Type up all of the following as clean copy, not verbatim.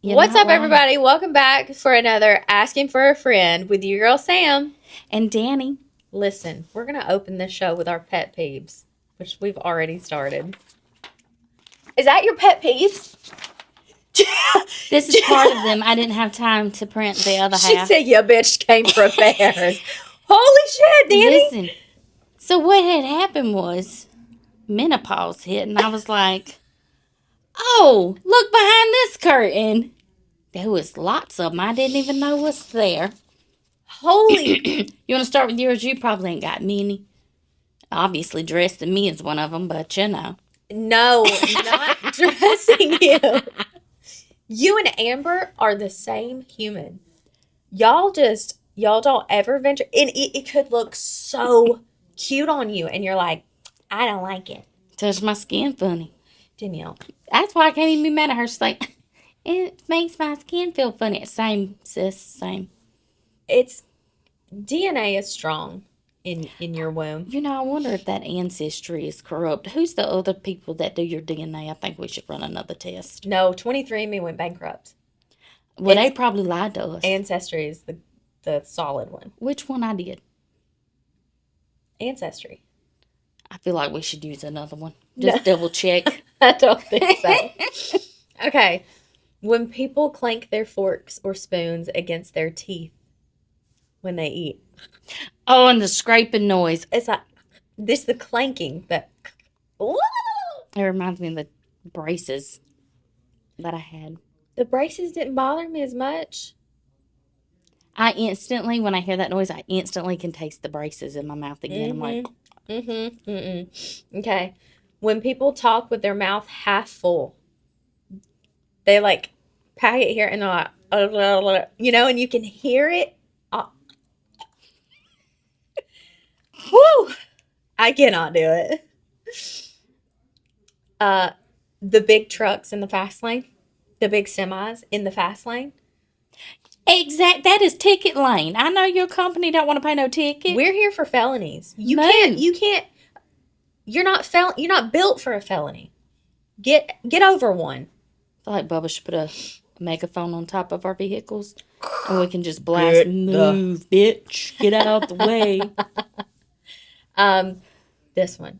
What's up, everybody? Welcome back for another Asking for a Friend with your girl, Sam. And Danny. Listen, we're going to open this show with our pet peeves, which we've already started. Is that your pet peeves? This is part of them. I didn't have time to print the other half. She said, "Yeah, bitch came prepared." Holy shit, Danny. Listen, so what had happened was menopause hit, and I was like, oh, look behind this curtain. There was lots of them. I didn't even know was there. Holy. You want to start with yours? You probably ain't got many. Obviously, dressing me is one of them, but you know. No, not dressing you. You and Amber are the same human. Y'all don't ever venture. And it could look so cute on you. And you're like, I don't like it. Touch my skin funny. Danielle. That's why I can't even be mad at her. She's like, it makes my skin feel funny. Same, sis, same. It's, DNA is strong in your womb. You know, I wonder if that ancestry is corrupt. Who's the other people that do your DNA? I think we should run another test. No, 23andMe went bankrupt. Well, they probably lied to us. Ancestry is the solid one. Which one I did? Ancestry. I feel like we should use another one. Just double check. I don't think so. Okay. When people clank their forks or spoons against their teeth when they eat. Oh, and the scraping noise. It's like this the clanking that. Woo! It reminds me of the braces that I had. The braces didn't bother me as much. I instantly, when I hear that noise, I instantly can taste the braces in my mouth again. Mm-hmm. I'm like, Okay. When people talk with their mouth half full, they like pack it here and they're like, you know, and you can hear it. Woo! I cannot do it. The big trucks in the fast lane, the big semis in the fast lane. That is ticket lane. I know your company don't want to pay no ticket. We're here for felonies. You can't. You're not built for a felony. Get over one. I feel like Bubba should put a megaphone on top of our vehicles, and we can just blast, "Move, bitch, get out the way." This one.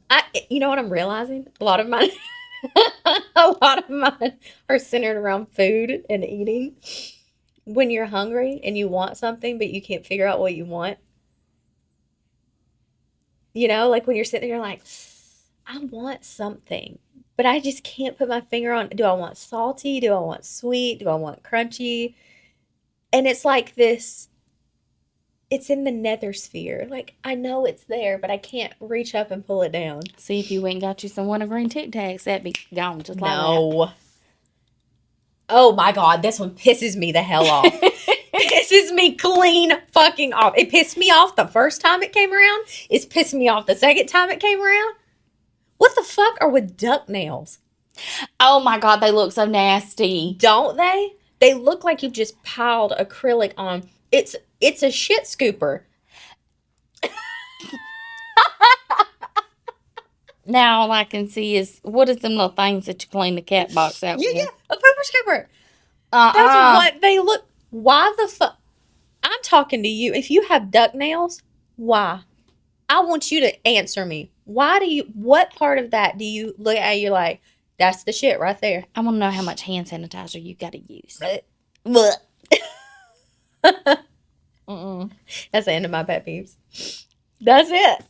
You know what I'm realizing? A lot of mine are centered around food and eating. When you're hungry and you want something, but you can't figure out what you want. You know, like when you're sitting there, you're like, I want something, but I just can't put my finger on. Do I want salty? Do I want sweet? Do I want crunchy? And it's like this. It's in the nether sphere. Like, I know it's there, but I can't reach up and pull it down. See, if you went and got you some wintergreen Tic Tacs, that'd be gone just like that. No. Oh, my God. This one pisses me the hell off. Pisses me clean fucking off. It pissed me off the first time it came around. It's pissed me off the second time it came around. What the fuck are with duck nails? Oh, my God. They look so nasty. Don't they? They look like you've just piled acrylic on. It's a shit scooper. Now all I can see is, what is them little things that you clean the cat box out with? Yeah, a pooper scooper. That's what they look. Why the fuck? I'm talking to you. If you have duck nails, why? I want you to answer me. What part of that do you look at? You're like, that's the shit right there. I want to know how much hand sanitizer you got to use. That's the end of my pet peeves. That's it.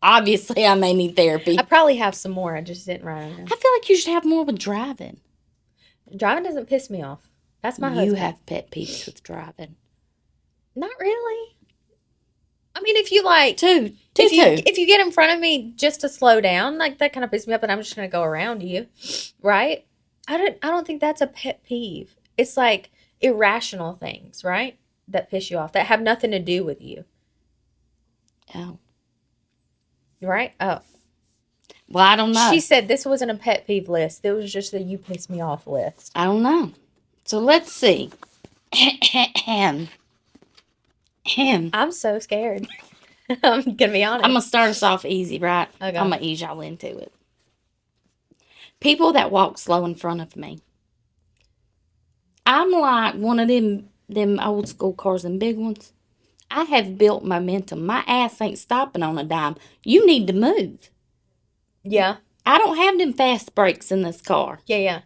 Obviously, I may need therapy. I probably have some more. I just didn't write them down. I feel like you should have more with driving. Driving doesn't piss me off. That's my husband. You have pet peeves with driving. Not really. I mean, if you like if you get in front of me just to slow down, like that kind of pisses me up, and I'm just gonna go around you, right? I don't think that's a pet peeve. It's like irrational things, right? That piss you off that have nothing to do with you. Oh. Right? Oh. Well, I don't know. She said this wasn't a pet peeve list. It was just a you piss me off list. I don't know. So let's see. I'm so scared. I'm going to be honest. I'm going to start us off easy, right? Okay. I'm going to ease y'all into it. People that walk slow in front of me. I'm like one of them old school cars, them big ones. I have built momentum. My ass ain't stopping on a dime. You need to move. Yeah. I don't have them fast brakes in this car. Yeah.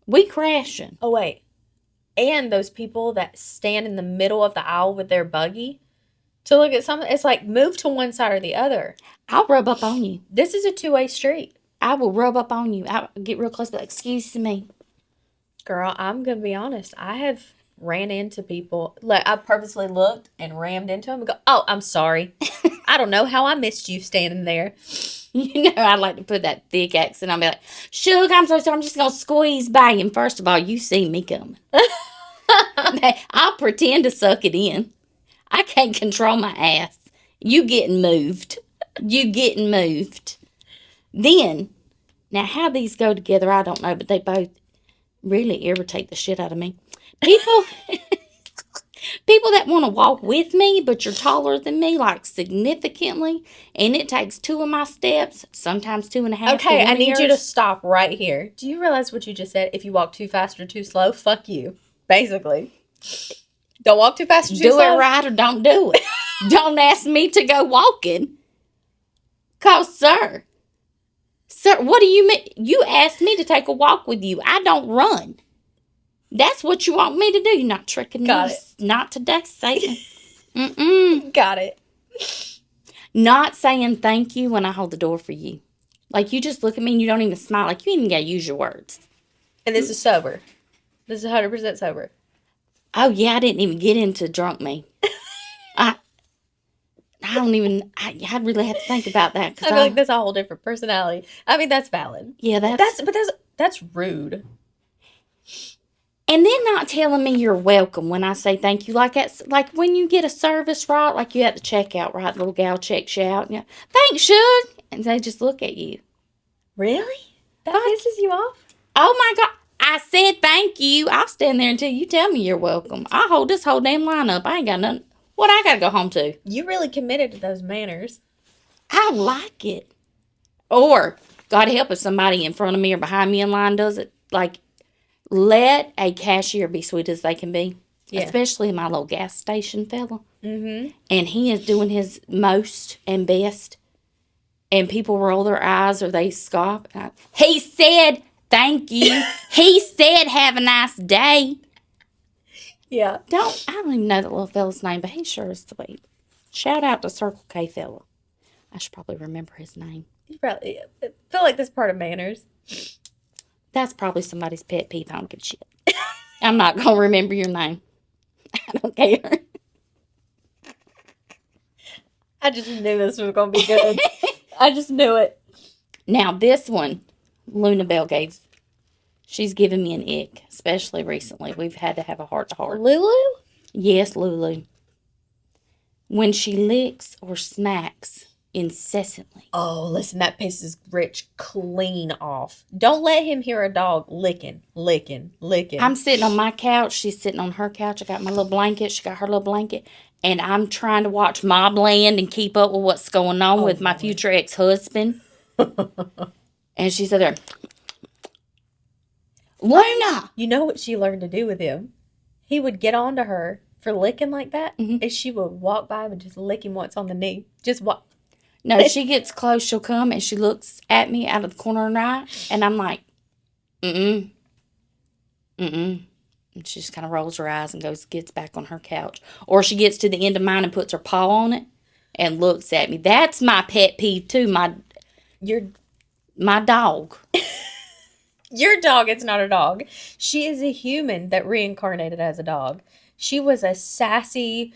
We crashing. Oh, wait. And those people that stand in the middle of the aisle with their buggy to look at something, it's like move to one side or the other. I'll rub up on you. This is a two-way street. I will rub up on you. I'll get real close, but excuse me. Girl, I'm going to be honest. I have ran into people. Like, I purposely looked and rammed into them and go, oh, I'm sorry. I don't know how I missed you standing there. You know, I like to put that thick accent. I'll be like, Suge, I'm so sorry. I'm just going to squeeze by you. And first of all, you see me coming. I'll pretend to suck it in. I can't control my ass. You getting moved. You getting moved. Then, now how these go together, I don't know, but they both really irritate the shit out of me. People that want to walk with me, but you're taller than me, like significantly, and it takes 2 of my steps, sometimes 2.5. Okay, I need you to stop right here. Do you realize what you just said? If you walk too fast or too slow, fuck you. Basically. Don't walk too fast or too slow. Do it right or don't do it. Don't ask me to go walking. Cause, sir, what do you mean? You asked me to take a walk with you. I don't run. That's what you want me to do. You're not tricking Got me. it. Not today, Satan. Mm-mm. Got it. Not saying thank you when I hold the door for you. Like, you just look at me and you don't even smile. Like, you even got to use your words. And this is sober. This is 100% sober. Oh, yeah, I didn't even get into drunk me. I don't even, I really have to think about that. I feel like that's a whole different personality. I mean, that's valid. Yeah, that's rude. And then not telling me you're welcome when I say thank you. Like when you get a service, right? Like you at the checkout, right? The little gal checks you out. And you, thanks, Suge. And they just look at you. Really? That pisses you off? Oh, my God. I said thank you. I'll stand there until you tell me you're welcome. I'll hold this whole damn line up. I ain't got nothing. What I got to go home to? You really committed to those manners. I like it. Or, God help if somebody in front of me or behind me in line does it. Like, let a cashier be sweet as they can be. Yeah. Especially my little gas station fella. Mm-hmm. And he is doing his most and best. And people roll their eyes or they scoff. He said, thank you. He said, have a nice day. Yeah. I don't even know that little fella's name, but he sure is sweet. Shout out to Circle K fella. I should probably remember his name. You probably feel like that's part of manners. That's probably somebody's pet peeve. I don't give a shit. I'm not going to remember your name. I don't care. I just knew this was going to be good. I just knew it. Now, this one, Luna Bell she's given me an ick, especially recently. We've had to have a heart-to-heart. Lulu? Yes, Lulu. When she licks or smacks incessantly. Oh, listen, that pisses Rich clean off. Don't let him hear a dog licking. I'm sitting on my couch. She's sitting on her couch. I got my little blanket. She got her little blanket. And I'm trying to watch Mobland and keep up with what's going on with my future ex-husband. And she's there. Luna! You know what she learned to do with him? He would get onto her for licking like that, and she would walk by him and just lick him once on the knee. Just walk. No, she gets close, she'll come, and she looks at me out of the corner of her eye, and I'm like, And she just kind of rolls her eyes and gets back on her couch. Or she gets to the end of mine and puts her paw on it and looks at me. That's my pet peeve, too. My dog. Your dog is not a dog. She is a human that reincarnated as a dog. She was a sassy...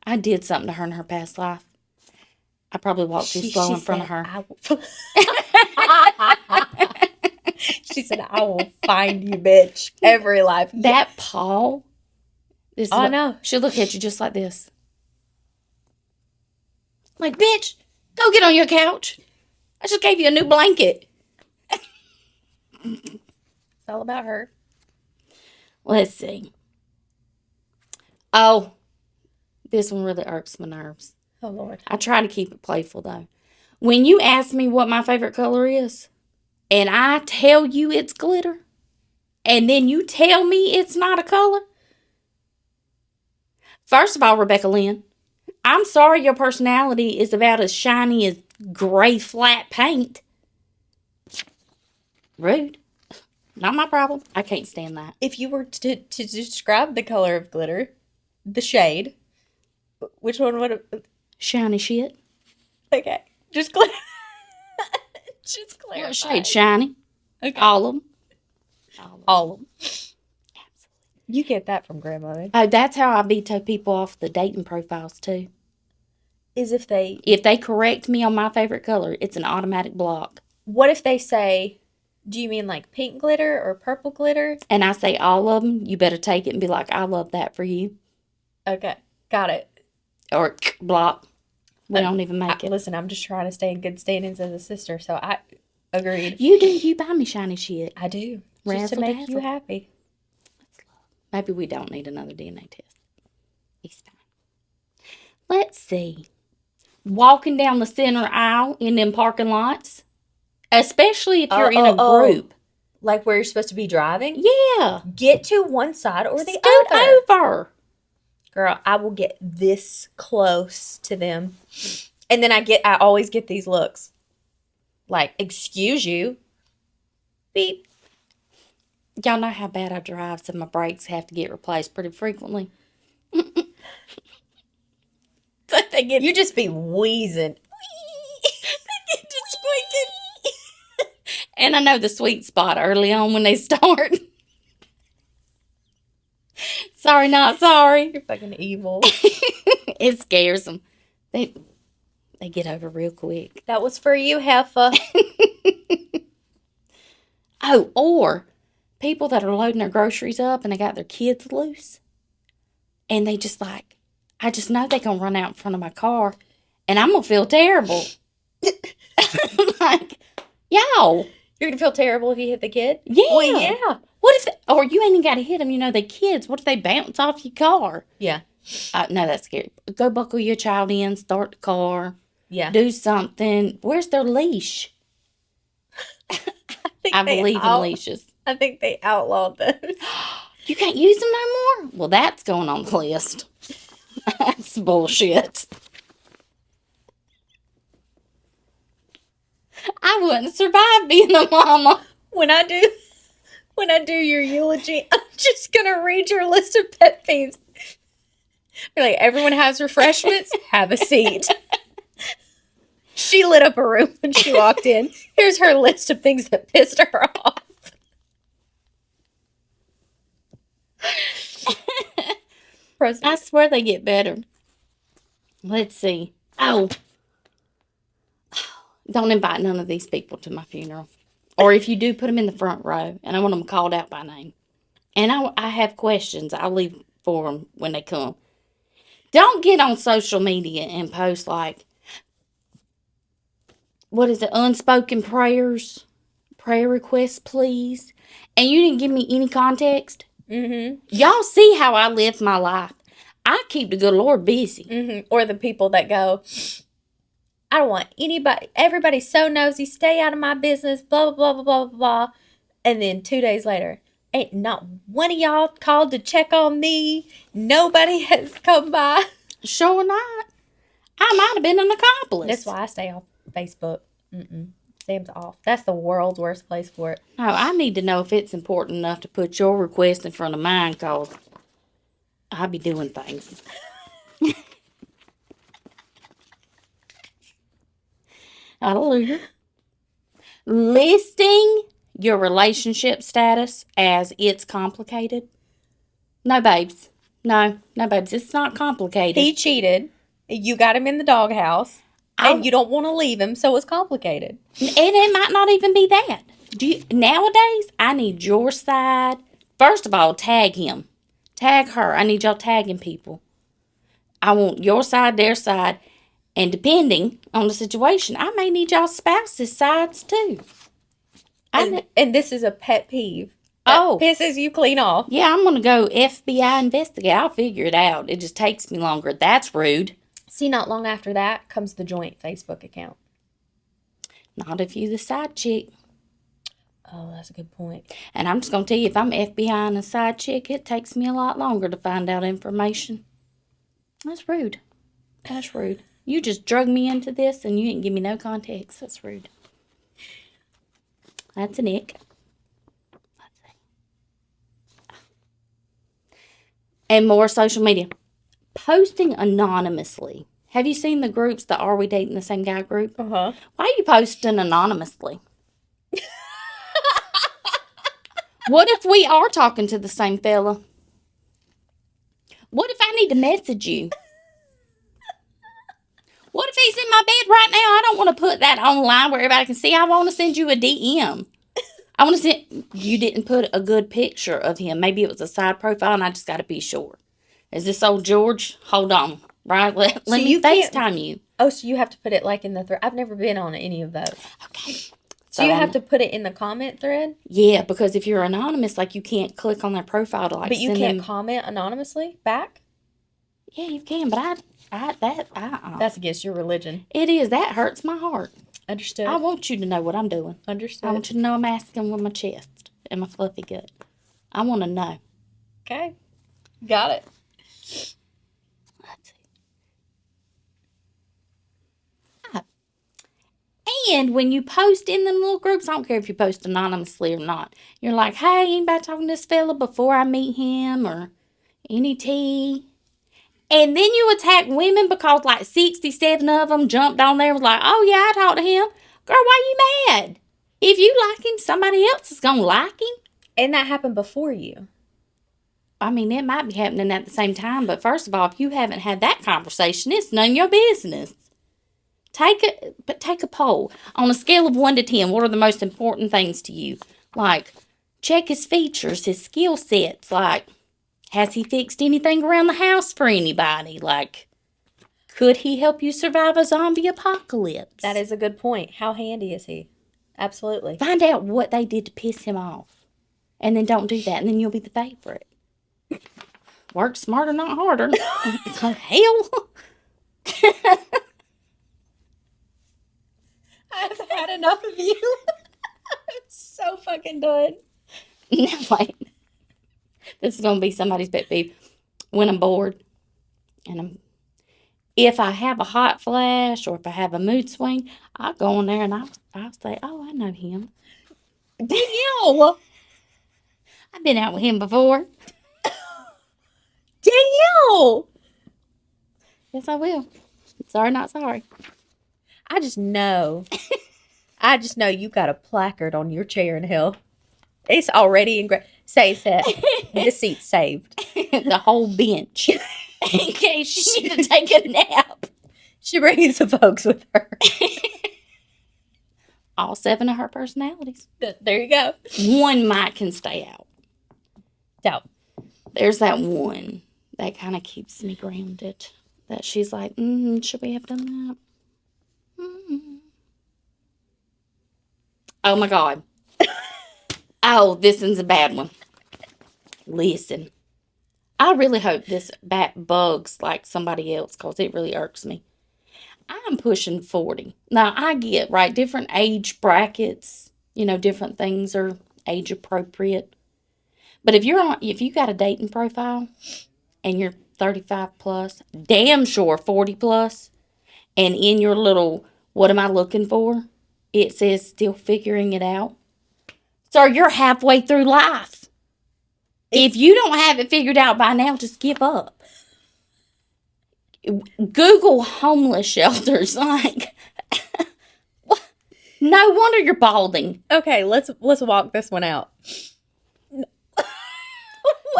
I did something to her in her past life. I probably walked too slow in front of her. She said, I will find you, bitch. Every life. That paw. I know. She'll look at you just like this. Like, bitch, go get on your couch. I just gave you a new blanket. It's all about her. Let's see. Oh, this one really irks my nerves. Oh, Lord. I try to keep it playful, though. When you ask me what my favorite color is, and I tell you it's glitter, and then you tell me it's not a color? First of all, Rebecca Lynn, I'm sorry your personality is about as shiny as gray flat paint. Rude. Not my problem. I can't stand that. If you were to describe the color of glitter, the shade, which one would it? Shiny shit. Okay. Just glitter. Just clarify. What shade? Shiny. Okay. All of them. All of them. You get that from grandmother. Oh, that's how I veto people off the dating profiles too. Is if they correct me on my favorite color, it's an automatic block. What if they say, do you mean like pink glitter or purple glitter? And I say all of them, you better take it and be like, I love that for you. Okay. Got it. Or block. We don't even make it. Listen, I'm just trying to stay in good standings as a sister, so I agreed. You do. You buy me shiny shit. I do. Razzle Just to make dazzle. you happy. Maybe we don't need another DNA test. He's fine. Let's see. Walking down the center aisle in them parking lots, especially if you're in a group. Like where you're supposed to be driving? Yeah. Get to one side or the Scoot other. over. Girl, I will get this close to them. And then I always get these looks. Like, excuse you. Beep. Y'all know how bad I drive, so my brakes have to get replaced pretty frequently. So You just be wheezing. They get to squeaking. And I know the sweet spot early on when they start. Sorry, not sorry. You're fucking evil. It scares them. They get over real quick. That was for you, Heffa. Oh, or people that are loading their groceries up and they got their kids loose. And they just like, I just know they're going to run out in front of my car. And I'm going to feel terrible. Like, y'all. You're going to feel terrible if you hit the kid? Yeah. Well, yeah. What if, or you ain't even got to hit them, they kids. What if they bounce off your car? Yeah. No, that's scary. Go buckle your child in, start the car. Yeah. Do something. Where's their leash? I believe in leashes. I think they outlawed those. You can't use them no more? Well, that's going on the list. That's bullshit. I wouldn't survive being a mama. When I do your eulogy, I'm just gonna read your list of pet peeves. Be like, everyone has refreshments. Have a seat. She lit up a room when she walked in. Here's her list of things that pissed her off. I swear they get better. Let's see. Oh. Don't invite none of these people to my funeral. Or if you do, put them in the front row. And I want them called out by name. And I have questions. I'll leave for them when they come. Don't get on social media and post like, what is it, unspoken prayers, prayer requests, please. And you didn't give me any context. Mm-hmm. Y'all see how I live my life. I keep the good Lord busy. Mm-hmm. Or the people that go, I don't want anybody, everybody's so nosy, stay out of my business, blah, blah, blah, blah, blah, blah. And then 2 days later, ain't not one of y'all called to check on me. Nobody has come by. Sure not. I might have been an accomplice. That's why I stay off Facebook. Sam's off. That's the world's worst place for it. No, I need to know if it's important enough to put your request in front of mine, because I be doing things. Hallelujah. Listing your relationship status as it's complicated. No, babes. No, babes. It's not complicated. He cheated. You got him in the doghouse. And you don't want to leave him, so it's complicated. And it might not even be that. Nowadays, I need your side. First of all, tag him. Tag her. I need y'all tagging people. I want your side, their side. And depending on the situation, I may need y'all spouses' sides too. And this is a pet peeve. That pisses you clean off. Yeah, I'm going to go FBI investigate. I'll figure it out. It just takes me longer. That's rude. See, not long after that comes the joint Facebook account. Not if you the side chick. Oh, that's a good point. And I'm just going to tell you, if I'm FBI and a side chick, it takes me a lot longer to find out information. That's rude. That's rude. You just drug me into this and you didn't give me no context. That's rude. That's an ick. Let's see. And more social media. Posting anonymously. Have you seen the groups, the Are We Dating the Same Guy group? Uh-huh. Why are you posting anonymously? What if we are talking to the same fella? What if I need to message you? What if he's in my bed right now? I don't want to put that online where everybody can see. I want to send you a DM. I want to send... You didn't put a good picture of him. Maybe it was a side profile and I just got to be sure. Is this old George? Hold on. Right? Let me FaceTime you. Oh, so you have to put it like in the thread. I've never been on any of those. Okay. So you have to put it in the comment thread? Yeah, because if you're anonymous, like you can't click on their profile to like But you can't comment anonymously back? Yeah, you can, but That's against your religion. It is. That hurts my heart. Understood. I want you to know what I'm doing. Understood. I want you to know I'm asking with my chest and my fluffy gut. I want to know. Okay. Got it. Let's see. And when you post in them little groups, I don't care if you post anonymously or not. You're like, hey, anybody talking to this fella before I meet him or any tea? And then you attack women because like 67 of them jumped on there and was like, oh yeah, I talked to him. Girl, why you mad? If you like him, somebody else is going to like him. And that happened before you. I mean, it might be happening at the same time. But first of all, if you haven't had that conversation, it's none of your business. Take a poll. On a scale of 1 to 10, what are the most important things to you? Like, check his features, his skill sets. Like, has he fixed anything around the house for anybody? Like, could he help you survive a zombie apocalypse? That is a good point. How handy is he? Absolutely. Find out what they did to piss him off. And then don't do that. And then you'll be the favorite. Work smarter, not harder. Hell. I've had enough of you. I'm so fucking done. No, wait. This is going to be somebody's pet peeve. When I'm bored and if I have a hot flash or if I have a mood swing, I'll go in there and I'll say, oh, I know him. Danielle! I've been out with him before. Danielle! Yes, I will. Sorry, not sorry. I just know you got a placard on your chair in hell. It's already engraved. Say that. This seat's saved. The whole bench. In case she need to take a nap. She brings the folks with her. All 7 of her personalities. There you go. One might can stay out. Doubt. There's that one that kind of keeps me grounded. That she's like, should we have done that? Oh my God. Oh, this one's a bad one. Listen. I really hope this bat bugs like somebody else because it really irks me. I'm pushing 40. Now, I get, right, different age brackets, different things are age appropriate. But if you got a dating profile and you're 35 plus, damn sure 40 plus, and in your little, what am I looking for? It says still figuring it out. So you're halfway through life. If you don't have it figured out by now, just give up. Google homeless shelters. Like, no wonder you're balding. Okay, let's walk this one out.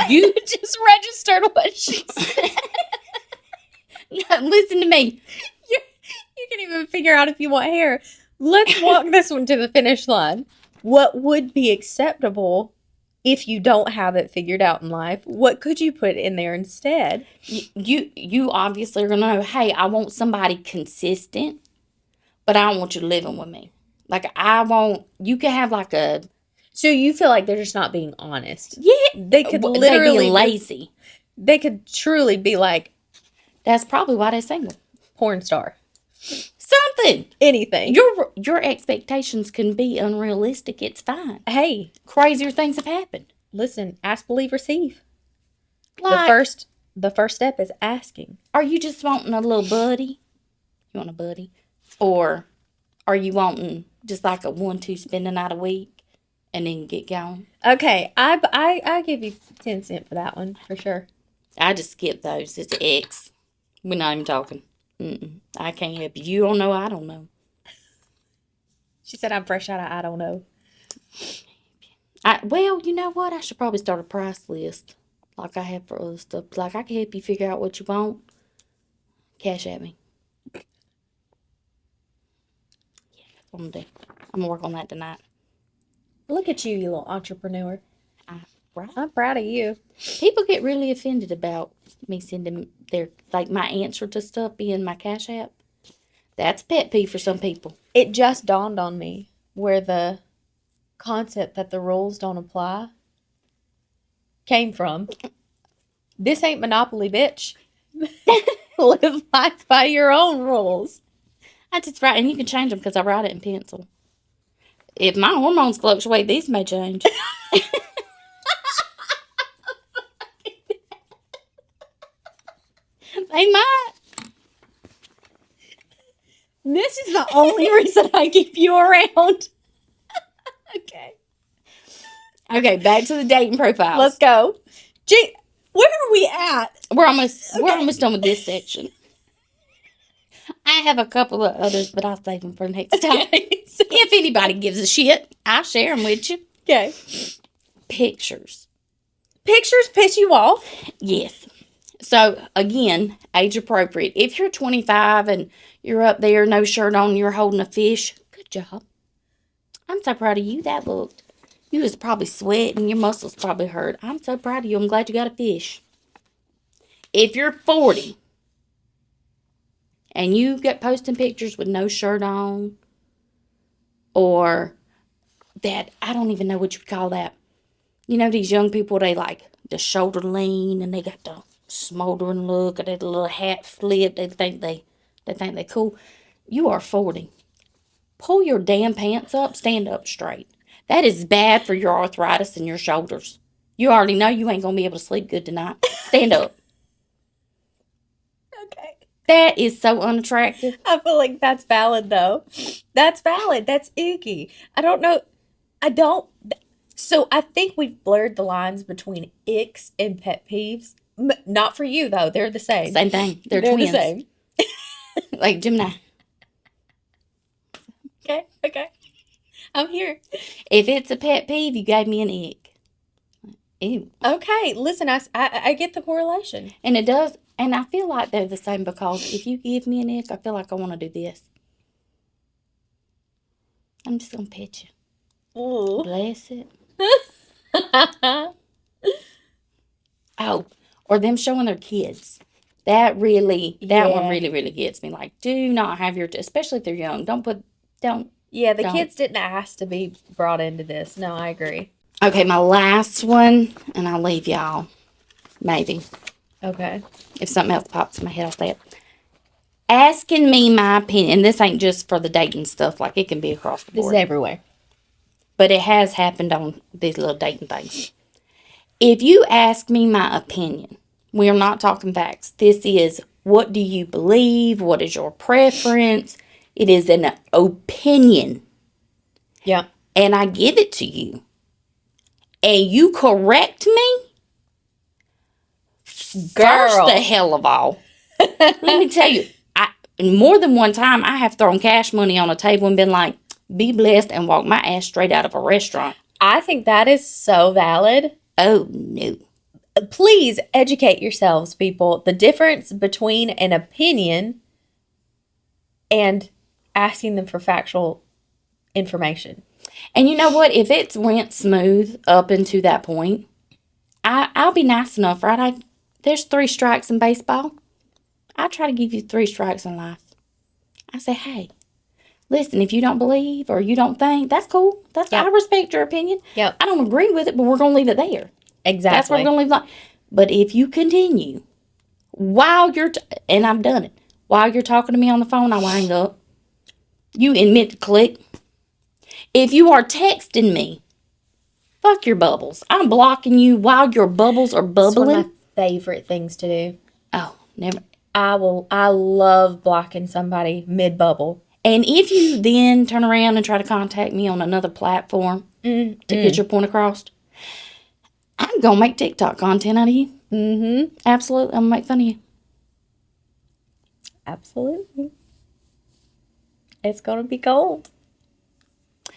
You just registered what she said. No, listen to me. You can even figure out if you want hair. Let's walk this one to the finish line. What would be acceptable if you don't have it figured out in life? What could you put in there instead? You obviously are going to know, hey, I want somebody consistent, but I don't want you living with me. Like, you can have like a... So you feel like they're just not being honest? Yeah. They could literally be lazy. They could truly be like... That's probably why they're single. Porn star. Something. Anything. Your expectations can be unrealistic. It's fine. Hey, crazier things have happened. Listen, ask, believe, receive. Like, the first step is asking. Are you just wanting a little buddy? You want a buddy? Or are you wanting just like a 1-2 spend the night a week and then get going? Okay, I give you 10 cents for that one, for sure. I just skip those. It's X. We're not even talking. I can't help you. You don't know, I don't know. She said I'm fresh out of I don't know. Well, you know what? I should probably start a price list like I have for other stuff. Like, I can help you figure out what you want. Cash at me. Yeah, that's what I'm going to do. I'm going to work on that tonight. Look at you, you little entrepreneur. Right? I'm proud of you. People get really offended about me sending my answer to stuff being my Cash App. That's a pet peeve for some people. It just dawned on me where the concept that the rules don't apply came from. This ain't Monopoly, bitch. Live life by your own rules. I just write, and you can change them because I write it in pencil. If my hormones fluctuate, these may change. They might. This is the only reason I keep you around. Okay, back to the dating profiles. Let's go. Gee, where are we at? We're almost done with this section. I have a couple of others, but I'll save them for next time. If anybody gives a shit, I'll share them with you. Okay. Pictures. Pictures piss you off? Yes. So, again, age appropriate. If you're 25 and you're up there, no shirt on, you're holding a fish, good job. I'm so proud of you. That looked. You was probably sweating. Your muscles probably hurt. I'm so proud of you. I'm glad you got a fish. If you're 40 and you get posting pictures with no shirt on, or that, I don't even know what you call that. You know, these young people, they like the shoulder lean and they got the smoldering look, or that little hat flip. They think they cool. You are 40. Pull your damn pants up. Stand up straight. That is bad for your arthritis and your shoulders. You already know you ain't going to be able to sleep good tonight. Stand up. Okay. That is so unattractive. I feel like that's valid, though. That's valid. That's icky. I don't know. So I think we've blurred the lines between icks and pet peeves. Not for you, though. They're the same. Same thing. They're twins. The same. Like Gemini. Okay. I'm here. If it's a pet peeve, you gave me an ick. Ew. Okay, listen, I get the correlation. And it does, and I feel like they're the same because if you give me an ick, I feel like I want to do this. I'm just going to pet you. Ooh. Bless it. Oh, or them showing their kids. That one really, really gets me. Like, do not have especially if they're young. Yeah, the kids didn't ask to be brought into this. No, I agree. Okay, my last one, and I'll leave y'all. Maybe. Okay. If something else pops in my head, I'll say it. Asking me my opinion, and this ain't just for the dating stuff. Like, it can be across the board. This is everywhere. But it has happened on these little dating things. If you ask me my opinion, we are not talking facts. This is, what do you believe? What is your preference? It is an opinion. Yeah. And I give it to you. And you correct me? Girl. First the hell of all. Let me tell you, more than one time, I have thrown cash money on a table and been like, be blessed, and walked my ass straight out of a restaurant. I think that is so valid. Oh, no. Please educate yourselves, people. The difference between an opinion and asking them for factual information. And you know what? If it's went smooth up into that point, I'll be nice enough, right? There's 3 strikes in baseball. I try to give you 3 strikes in life. I say, hey, listen, if you don't believe or you don't think, that's cool. I respect your opinion. Yep. I don't agree with it, but we're going to leave it there. Exactly. That's what we're going to leave it. But if you continue, while you're, and I've done it, while you're talking to me on the phone, I'll hang up. you admit to click. If you are texting me, fuck your bubbles. I'm blocking you while your bubbles are It's one bubbling. of my favorite things to do. Oh, never. I love blocking somebody mid-bubble. And if you then turn around and try to contact me on another platform to get your point across, I'm going to make TikTok content out of you. Mm-hmm. Absolutely. I'm going to make fun of you. Absolutely. It's going to be gold.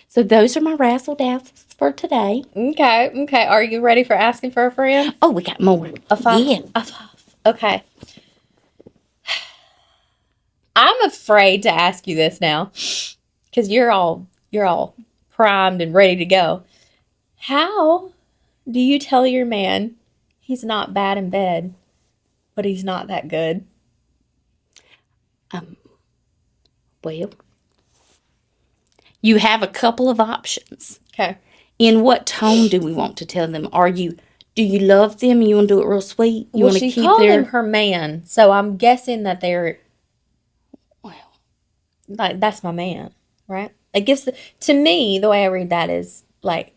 So those are my razzle dazzles for today. Okay. Are you ready for asking for a friend? Oh, we got more. A five? Yeah. A five. Okay. I'm afraid to ask you this now because you're all primed and ready to go. How do you tell your man he's not bad in bed, but he's not that good? Well, you have a couple of options. Okay. In what tone do we want to tell them? Do you love them? You want to do it real sweet? You Well, want to she keep called their him her man, so I'm guessing that they're well, like, that's my man, right? It gives to me, the way I read that is like,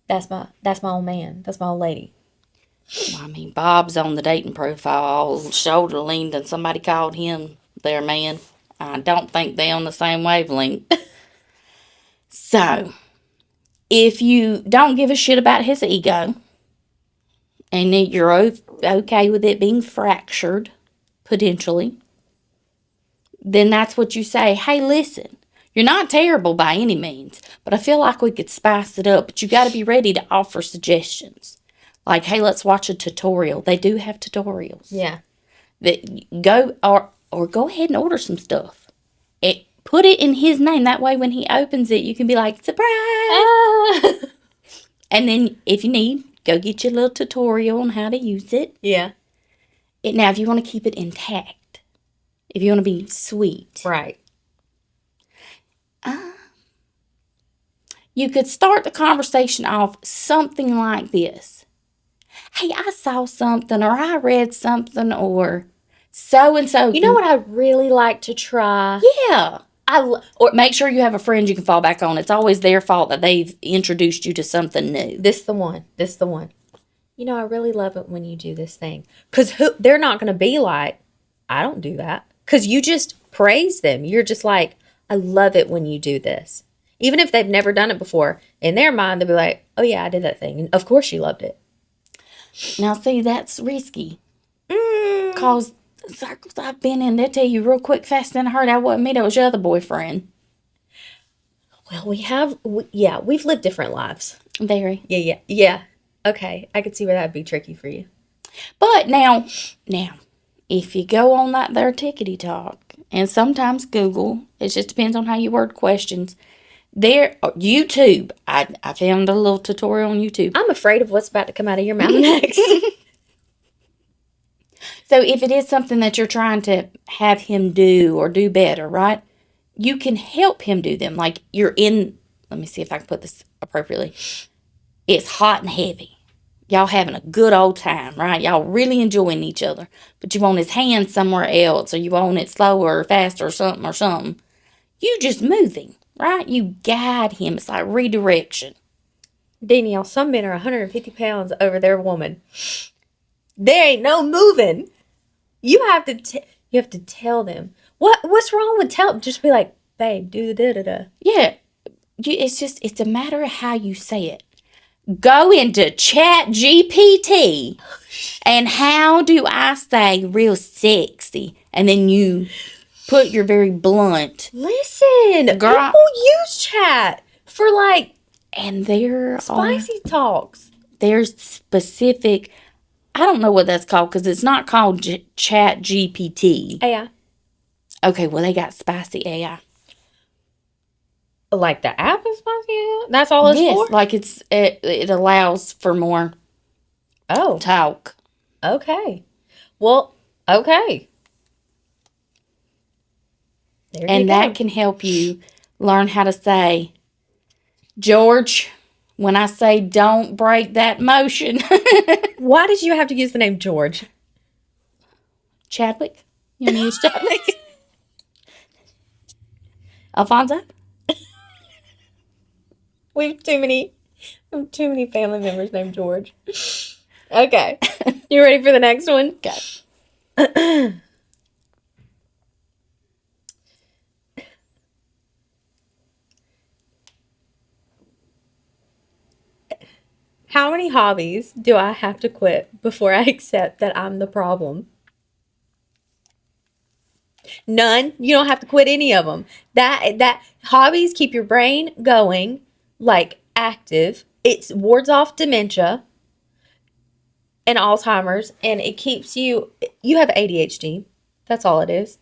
that's my old man, that's my old lady. I mean, Bob's on the dating profile, shoulder leaned, and somebody called him their man. I don't think they're on the same wavelength. So, if you don't give a shit about his ego, and you're okay with it being fractured, potentially, then that's what you say. Hey, listen, you're not terrible by any means, but I feel like we could spice it up. But you got to be ready to offer suggestions. Like, hey, let's watch a tutorial. They do have tutorials. Yeah. That go or go ahead and order some stuff. Put it in his name. That way, when he opens it, you can be like, surprise! And then, if you need, go get your little tutorial on how to use it. Yeah. Now, if you want to keep it intact, if you want to be sweet, Right. you could start the conversation off something like this. Hey, I saw something, or I read something, or so and so. You know what I'd really like to try? Yeah. Or make sure you have a friend you can fall back on. It's always their fault that they've introduced you to something new. This the one. You know, I really love it when you do this thing. Because they're not going to be like, I don't do that. Because you just praise them. You're just like, I love it when you do this. Even if they've never done it before, in their mind, they'll be like, oh yeah, I did that thing. And of course you loved it. Now, see, that's risky. Because the circles I've been in, they'll tell you real quick, fast and hard, that wasn't me, that was your other boyfriend. Well, we've lived different lives. Very. Yeah. Okay, I could see where that'd be tricky for you. But now, if you go on that there tickety talk, and sometimes Google, it just depends on how you word questions. YouTube, I found a little tutorial on YouTube. I'm afraid of what's about to come out of your mouth next. So if it is something that you're trying to have him do or do better, right? You can help him do them. Like let me see if I can put this appropriately. It's hot and heavy. Y'all having a good old time, right? Y'all really enjoying each other. But you want his hand somewhere else, or you want it slower or faster or something. You just moving, right? You guide him. It's like redirection. Danielle, some men are 150 pounds over their woman. There ain't no moving. You have to tell them. What's wrong with just be like, babe, do the da-da-da. Yeah. It's a matter of how you say it. Go into Chat GPT and how do I say real sexy? And then you put your very blunt. Listen, Girl, people use chat for and there spicy talks. There's specific, I don't know what that's called because it's not called Chat GPT. AI. Okay, well, they got spicy AI. Like the app is spicy AI? That's all it's for? Like it allows for more talk. Okay. Well, okay. And that can help you learn how to say, George, when I say don't break that motion. Why did you have to use the name George? Chadwick? You want to use Chadwick? Alfonso? We have too many family members named George. Okay. You ready for the next one? Okay. How many hobbies do I have to quit before I accept that I'm the problem? None. You don't have to quit any of them. That hobbies keep your brain going, like active. It wards off dementia and Alzheimer's, and it keeps you. You have ADHD. That's all it is.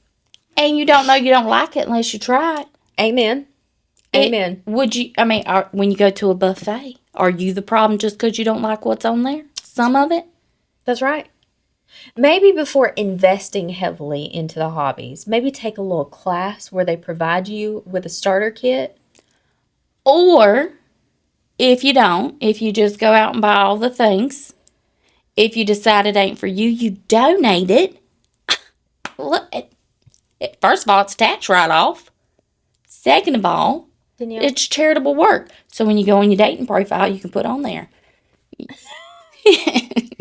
And you don't know you don't like it unless you try it. Amen. Amen. Would you, I mean, when you go to a buffet, are you the problem just because you don't like what's on there? Some of it? That's right. Maybe before investing heavily into the hobbies, maybe take a little class where they provide you with a starter kit. Or if you don't, if you just go out and buy all the things, if you decide it ain't for you, you donate it. Look, first of all, it's tax write-off. Second of all, Danielle? it's charitable work. So when you go on your dating profile, you can put on there.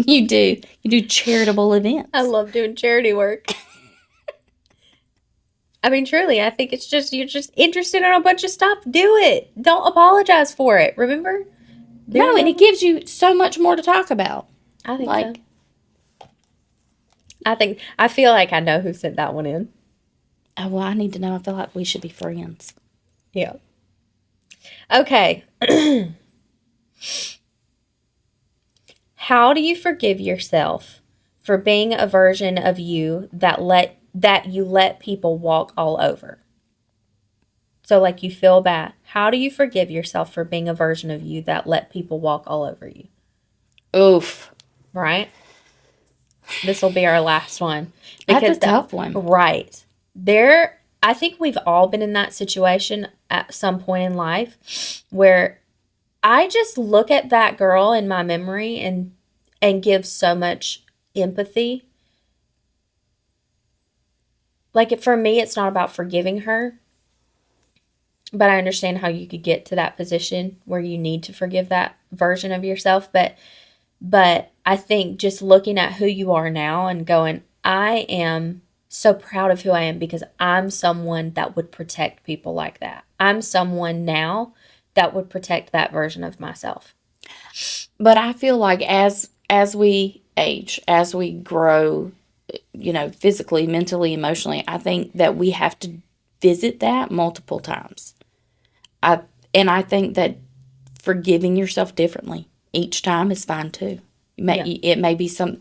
You do charitable events. I love doing charity work. I mean, truly, I think it's just, you're just interested in a bunch of stuff. Do it. Don't apologize for it. Remember? No, and it gives you so much more to talk about. I think so. I feel like I know who sent that one in. Oh, well, I need to know. I feel like we should be friends. Yeah. Okay. How do you forgive yourself for being a version of you that you let people walk all over? So like you feel bad. How do you forgive yourself for being a version of you that let people walk all over you? Oof. Right? This will be our last one. That's a tough one. Right. I think we've all been in that situation at some point in life where I just look at that girl in my memory and give so much empathy. Like for me, it's not about forgiving her, but I understand how you could get to that position where you need to forgive that version of yourself. But I think just looking at who you are now and going, I am so proud of who I am because I'm someone that would protect people like that. I'm someone now that would protect that version of myself. But I feel like as we age, as we grow, physically, mentally, emotionally, I think that we have to visit that multiple times. I think that forgiving yourself differently each time is fine too. It may be some,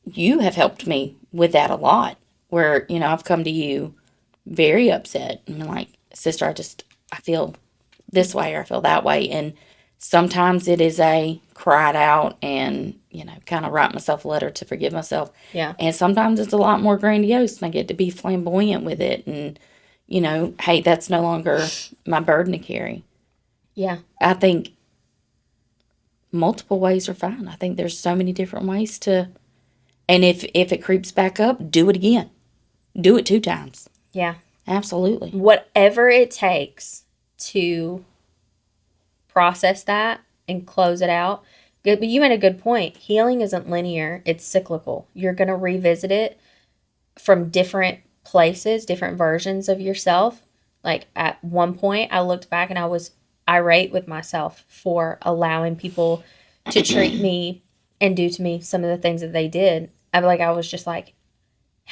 you have helped me with that a lot where, I've come to you very upset and like, sister, I feel this way or I feel that way. And sometimes it is a cried out and, kind of write myself a letter to forgive myself. Yeah. And sometimes it's a lot more grandiose and I get to be flamboyant with it. And, hey, that's no longer my burden to carry. Yeah. I think multiple ways are fine. I think there's so many different ways to, and if it creeps back up, do it again. Do it 2 times. Yeah. Absolutely. Whatever it takes to process that and close it out. Good, but you made a good point. Healing isn't linear, it's cyclical. You're going to revisit it from different places, different versions of yourself. Like at one point, I looked back and I was irate with myself for allowing people to treat me and do to me some of the things that they did. I was just like,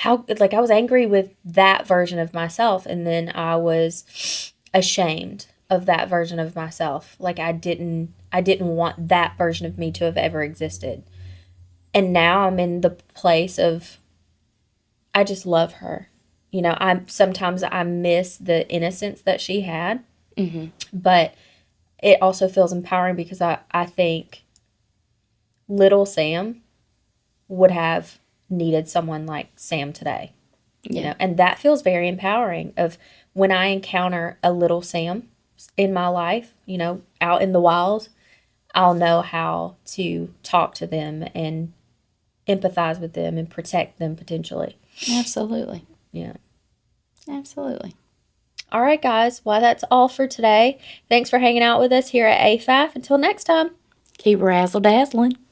I was angry with that version of myself. And then I was ashamed of that version of myself. Like I didn't want that version of me to have ever existed. And now I'm in the place of, I just love her. Sometimes I miss the innocence that she had, but it also feels empowering because I think little Sam would have needed someone like Sam today, and that feels very empowering of when I encounter a little Sam in my life, out in the wild, I'll know how to talk to them and empathize with them and protect them potentially. Absolutely. Yeah. Absolutely. All right, guys. Well, that's all for today. Thanks for hanging out with us here at AFAF. Until next time. Keep razzle dazzling.